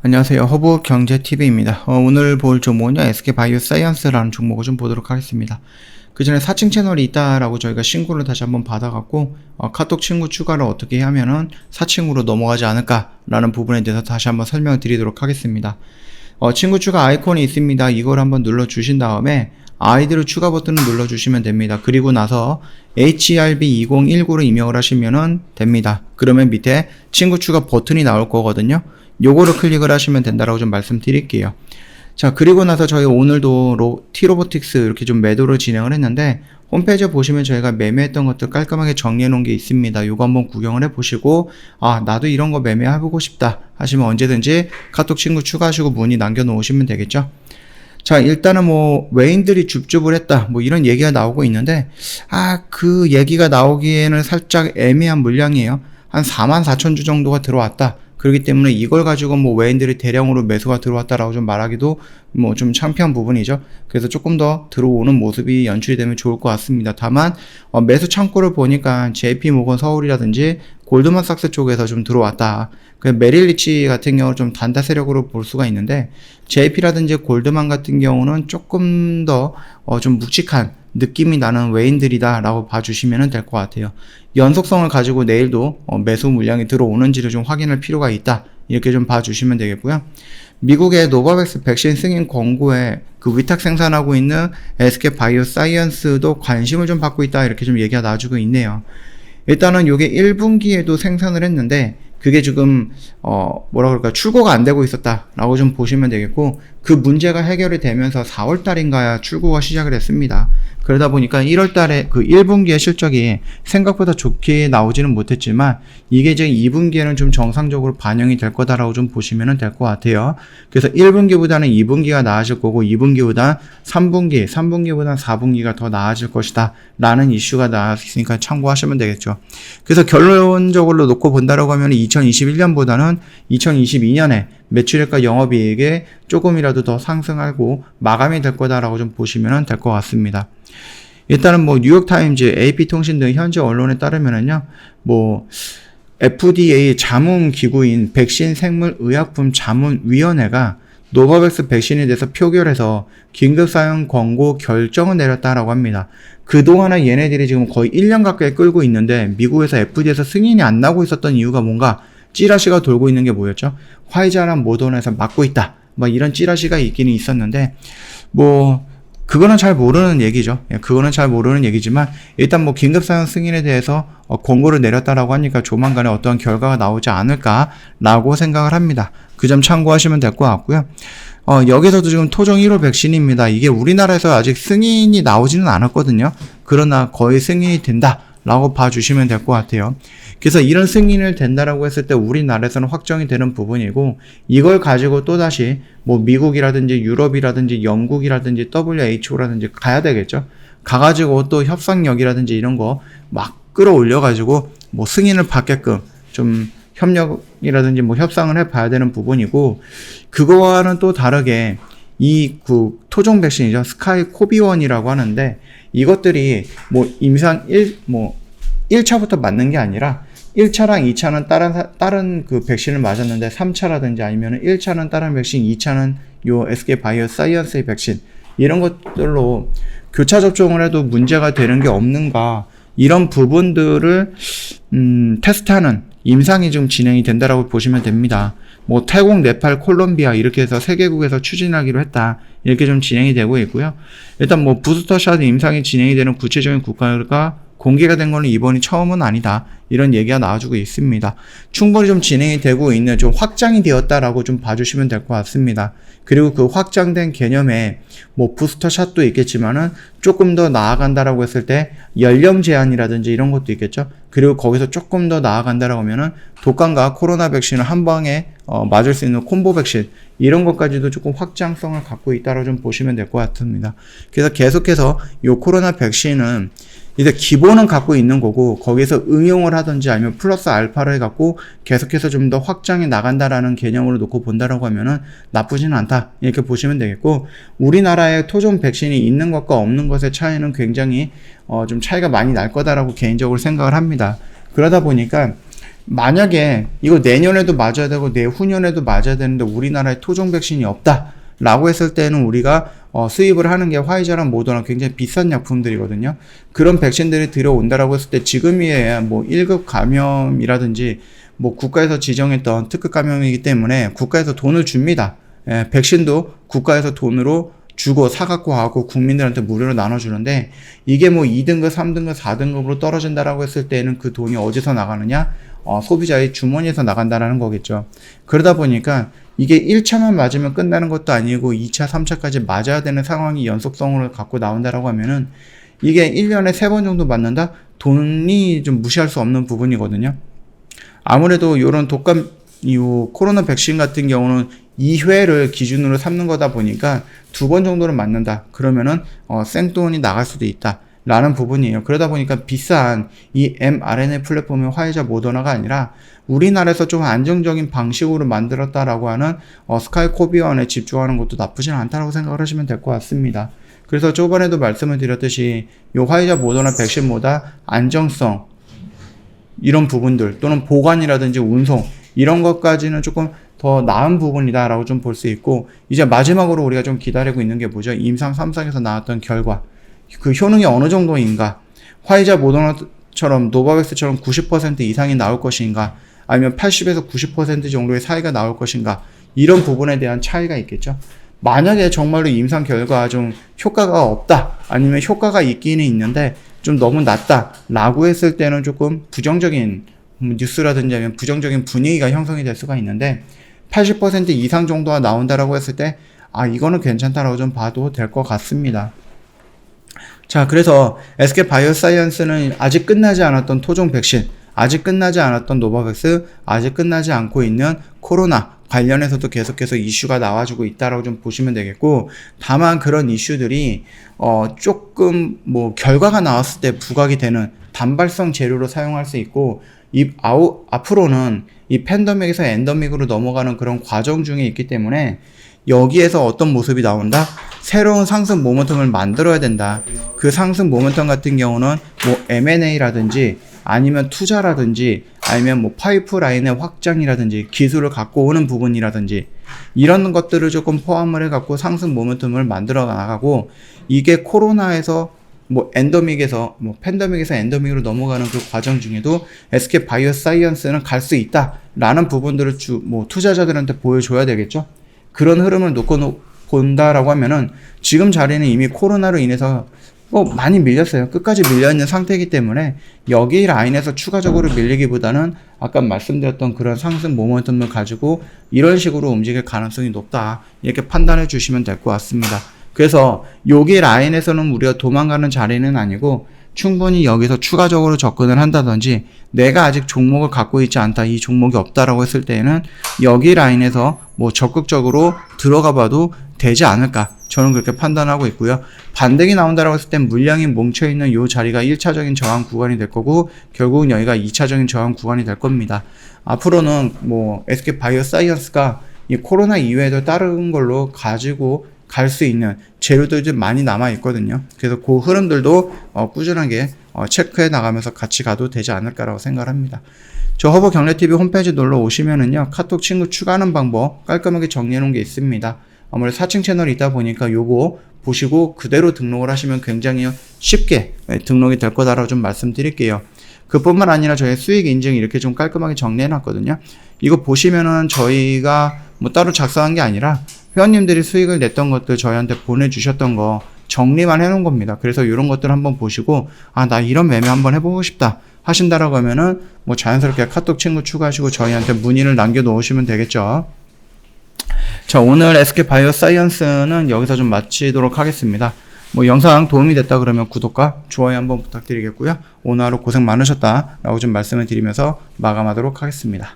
안녕하세요. 허브경제TV입니다. 오늘 볼 종목은요, SK바이오사이언스라는 종목을 좀 보도록 하겠습니다. 그 전에 4층 채널이 있다라고 저희가 신고를 다시 한번 받아갖고, 카톡 친구 추가를 어떻게 하면은 4층으로 넘어가지 않을까라는 부분에 대해서 다시 한번 설명을 드리도록 하겠습니다. 친구 추가 아이콘이 있습니다. 이걸 한번 눌러주신 다음에, 아이디로 추가 버튼을 눌러주시면 됩니다. 그리고 나서 HRB2019로 입력을 하시면 됩니다. 그러면 밑에 친구 추가 버튼이 나올 거거든요. 요거를 클릭을 하시면 된다라고 좀 말씀드릴게요. 자, 그리고 나서 저희 오늘도 T로보틱스 이렇게 좀 매도를 진행을 했는데, 홈페이지에 보시면 저희가 매매했던 것들 깔끔하게 정리해 놓은 게 있습니다. 요거 한번 구경을 해 보시고, 나도 이런 거 매매해보고 싶다 하시면 언제든지 카톡 친구 추가하시고 문의 남겨 놓으시면 되겠죠. 자, 일단은 외인들이 줍줍을 했다, 이런 얘기가 나오고 있는데, 그 얘기가 나오기에는 살짝 애매한 물량이에요. 한 44,000주 정도가 들어왔다. 그렇기 때문에 이걸 가지고 외인들이 대량으로 매수가 들어왔다라고 좀 말하기도 좀 창피한 부분이죠. 그래서 조금 더 들어오는 모습이 연출이 되면 좋을 것 같습니다. 다만 매수 창구를 보니까 JP모건 서울이라든지 골드만삭스 쪽에서 좀 들어왔다. 그 메릴리치 같은 경우는 좀 단타 세력으로 볼 수가 있는데, JP라든지 골드만 같은 경우는 조금 더 좀 묵직한 느낌이 나는 외인들이다 라고 봐주시면 될 것 같아요. 연속성을 가지고 내일도 매수 물량이 들어오는지를 좀 확인할 필요가 있다, 이렇게 좀 봐주시면 되겠고요. 미국의 노바백스 백신 승인 권고에 그 위탁 생산하고 있는 SK바이오사이언스도 관심을 좀 받고 있다, 이렇게 좀 얘기가 나와주고 있네요. 일단은 요게 1분기에도 생산을 했는데, 그게 지금 출고가 안 되고 있었다라고 좀 보시면 되겠고, 그 문제가 해결이 되면서 4월달인가야 출고가 시작을 했습니다. 그러다 보니까 1월달에 그 1분기의 실적이 생각보다 좋게 나오지는 못했지만, 이게 지금 2분기에는 좀 정상적으로 반영이 될 거다라고 좀 보시면 될 것 같아요. 그래서 1분기보다는 2분기가 나아질 거고, 2분기보다 3분기, 3분기보다 4분기가 더 나아질 것이다 라는 이슈가 나왔으니까 참고하시면 되겠죠. 그래서 결론적으로 놓고 본다라고 하면 2021년보다는 2022년에 매출액과 영업이익이 조금이라도 더 상승하고 마감이 될 거다라고 좀 보시면 될 것 같습니다. 일단은 뉴욕타임즈, AP통신 등 현지 언론에 따르면은요, FDA 자문기구인 백신생물의약품자문위원회가 노바백스 백신에 대해서 표결해서 긴급사용 권고 결정을 내렸다라고 합니다. 그동안은 얘네들이 지금 거의 1년 가까이 끌고 있는데, 미국에서 FDA에서 승인이 안 나고 있었던 이유가 뭔가 찌라시가 돌고 있는 게 뭐였죠? 화이자랑 모더나에서 막고 있다, 이런 찌라시가 있기는 있었는데, 그거는 잘 모르는 얘기죠. 그거는 잘 모르는 얘기지만, 일단 긴급사용 승인에 대해서 권고를 내렸다라고 하니까 조만간에 어떠한 결과가 나오지 않을까라고 생각을 합니다. 그 점 참고하시면 될 것 같고요. 여기서도 지금 토종 1호 백신입니다. 이게 우리나라에서 아직 승인이 나오지는 않았거든요. 그러나 거의 승인이 된다라고 봐주시면 될 것 같아요. 그래서 이런 승인을 된다라고 했을 때 우리나라에서는 확정이 되는 부분이고, 이걸 가지고 또다시 미국이라든지 유럽이라든지 영국이라든지 WHO라든지 가야 되겠죠. 가가지고 또 협상력이라든지 이런 거 막 끌어올려가지고 승인을 받게끔 좀 협력이라든지 협상을 해봐야 되는 부분이고, 그거와는 또 다르게 그 토종 백신이죠. 스카이코비원이라고 하는데, 이것들이 임상 1차부터 맞는 게 아니라 1차랑 2차는 다른 그 백신을 맞았는데, 3차라든지 아니면 1차는 다른 백신, 2차는 요 SK바이오사이언스의 백신, 이런 것들로 교차 접종을 해도 문제가 되는 게 없는가, 이런 부분들을 테스트하는 임상이 좀 진행이 된다라고 보시면 됩니다. 태국, 네팔, 콜롬비아 이렇게 해서 3개국에서 추진하기로 했다, 이렇게 좀 진행이 되고 있고요. 일단 부스터샷 임상이 진행이 되는 구체적인 국가가 공개가 된 거는 이번이 처음은 아니다, 이런 얘기가 나와주고 있습니다. 충분히 좀 진행이 되고 있는, 좀 확장이 되었다라고 좀 봐주시면 될 것 같습니다. 그리고 그 확장된 개념에 부스터샷도 있겠지만은 조금 더 나아간다라고 했을 때 연령 제한이라든지 이런 것도 있겠죠. 그리고 거기서 조금 더 나아간다라고 하면은 독감과 코로나 백신을 한 방에 맞을 수 있는 콤보 백신, 이런 것까지도 조금 확장성을 갖고 있다고 좀 보시면 될 것 같습니다. 그래서 계속해서 이 코로나 백신은 이제 기본은 갖고 있는 거고 거기에서 응용을 하든지 아니면 플러스 알파를 갖고 계속해서 좀 더 확장해 나간다라는 개념으로 놓고 본다라고 하면은 나쁘지는 않다 이렇게 보시면 되겠고, 우리나라의 토종 백신이 있는 것과 없는 것의 차이는 굉장히 좀 차이가 많이 날 거다라고 개인적으로 생각을 합니다. 그러다 보니까 만약에 이거 내년에도 맞아야 되고 내후년에도 맞아야 되는데 우리나라에 토종 백신이 없다 라고 했을 때는 우리가 수입을 하는 게 화이자랑 모더나 굉장히 비싼 약품들이거든요. 그런 백신들이 들어온다라고 했을 때 지금이야 뭐 1급 감염이라든지 뭐 국가에서 지정했던 특급 감염이기 때문에 국가에서 돈을 줍니다. 예, 백신도 국가에서 돈으로 주고 사갖고 하고 국민들한테 무료로 나눠주는데, 이게 뭐 2등급, 3등급, 4등급으로 떨어진다라고 했을 때는 그 돈이 어디서 나가느냐? 소비자의 주머니에서 나간다라는 거겠죠. 그러다 보니까 이게 1차만 맞으면 끝나는 것도 아니고 2차, 3차까지 맞아야 되는 상황이 연속성으로 갖고 나온다라고 하면은 이게 1년에 3번 정도 맞는다? 돈이 좀 무시할 수 없는 부분이거든요. 아무래도 이런 독감 이후 코로나 백신 같은 경우는 2회를 기준으로 삼는 거다 보니까 2번 정도는 맞는다. 그러면은 생돈이 나갈 수도 있다 라는 부분이에요. 그러다 보니까 비싼 이 mRNA 플랫폼의 화이자 모더나가 아니라 우리나라에서 좀 안정적인 방식으로 만들었다라고 하는 스카이코비언에 집중하는 것도 나쁘진 않다라고 생각을 하시면 될 것 같습니다. 그래서 저번에도 말씀을 드렸듯이 이 화이자 모더나 백신보다 안정성 이런 부분들 또는 보관이라든지 운송 이런 것까지는 조금 더 나은 부분이다라고 좀 볼 수 있고, 이제 마지막으로 우리가 좀 기다리고 있는 게 뭐죠? 임상 3상에서 나왔던 결과, 그 효능이 어느 정도인가? 화이자 모더나처럼 노바백스처럼 90% 이상이 나올 것인가? 아니면 80에서 90% 정도의 차이가 나올 것인가? 이런 부분에 대한 차이가 있겠죠. 만약에 정말로 임상 결과 좀 효과가 없다, 아니면 효과가 있기는 있는데 좀 너무 낮다 라고 했을 때는 조금 부정적인 뉴스라든지 아니면 부정적인 분위기가 형성이 될 수가 있는데, 80% 이상 정도가 나온다라고 했을 때 이거는 괜찮다라고 좀 봐도 될 것 같습니다. 자, 그래서 SK바이오사이언스는 아직 끝나지 않았던 토종 백신, 아직 끝나지 않았던 노바백스, 아직 끝나지 않고 있는 코로나 관련해서도 계속해서 이슈가 나와주고 있다라고 좀 보시면 되겠고, 다만 그런 이슈들이 조금 뭐 결과가 나왔을 때 부각이 되는 단발성 재료로 사용할 수 있고, 앞으로는 이 팬데믹에서 엔데믹으로 넘어가는 그런 과정 중에 있기 때문에 여기에서 어떤 모습이 나온다? 새로운 상승 모멘텀을 만들어야 된다. 그 상승 모멘텀 같은 경우는 뭐 M&A라든지 아니면 투자라든지 아니면 뭐 파이프라인의 확장이라든지 기술을 갖고 오는 부분이라든지 이런 것들을 조금 포함을 해갖고 상승 모멘텀을 만들어 나가고, 이게 코로나에서 뭐 엔데믹에서 뭐 팬데믹에서 엔데믹으로 넘어가는 그 과정 중에도 SK 바이오사이언스는 갈 수 있다라는 부분들을 뭐 투자자들한테 보여줘야 되겠죠. 그런 흐름을 놓고 본다라고 하면은 지금 자리는 이미 코로나로 인해서 많이 밀렸어요. 끝까지 밀려있는 상태이기 때문에 여기 라인에서 추가적으로 밀리기보다는 아까 말씀드렸던 그런 상승 모멘텀을 가지고 이런 식으로 움직일 가능성이 높다 이렇게 판단해 주시면 될 것 같습니다. 그래서 여기 라인에서는 우리가 도망가는 자리는 아니고 충분히 여기서 추가적으로 접근을 한다든지, 내가 아직 종목을 갖고 있지 않다, 이 종목이 없다라고 했을 때에는 여기 라인에서 뭐 적극적으로 들어가 봐도 되지 않을까, 저는 그렇게 판단하고 있고요. 반등이 나온다라고 했을 땐 물량이 뭉쳐있는 이 자리가 1차적인 저항 구간이 될 거고, 결국은 여기가 2차적인 저항 구간이 될 겁니다. 앞으로는 뭐 SK 바이오사이언스가 이 코로나 이외에도 다른 걸로 가지고 갈 수 있는 재료들이 많이 남아 있거든요. 그래서 그 흐름들도 꾸준하게 체크해 나가면서 같이 가도 되지 않을까라고 생각을 합니다. 저 허브 경례TV 홈페이지 놀러 오시면은요, 카톡 친구 추가하는 방법 깔끔하게 정리해 놓은 게 있습니다. 아무래도 4층 채널이 있다 보니까 요거 보시고 그대로 등록을 하시면 굉장히 쉽게 등록이 될 거다라고 좀 말씀드릴게요. 그뿐만 아니라 저희 수익 인증 이렇게 좀 깔끔하게 정리해 놨거든요. 이거 보시면은 저희가 뭐 따로 작성한 게 아니라 회원님들이 수익을 냈던 것들 저희한테 보내주셨던 거 정리만 해놓은 겁니다. 그래서 이런 것들 한번 보시고 나 이런 매매 한번 해보고 싶다 하신다라고 하면은 뭐 자연스럽게 카톡 친구 추가하시고 저희한테 문의를 남겨놓으시면 되겠죠. 자, 오늘 SK 바이오사이언스는 여기서 좀 마치도록 하겠습니다. 뭐 영상 도움이 됐다 그러면 구독과 좋아요 한번 부탁드리겠고요. 오늘 하루 고생 많으셨다 라고 좀 말씀을 드리면서 마감하도록 하겠습니다.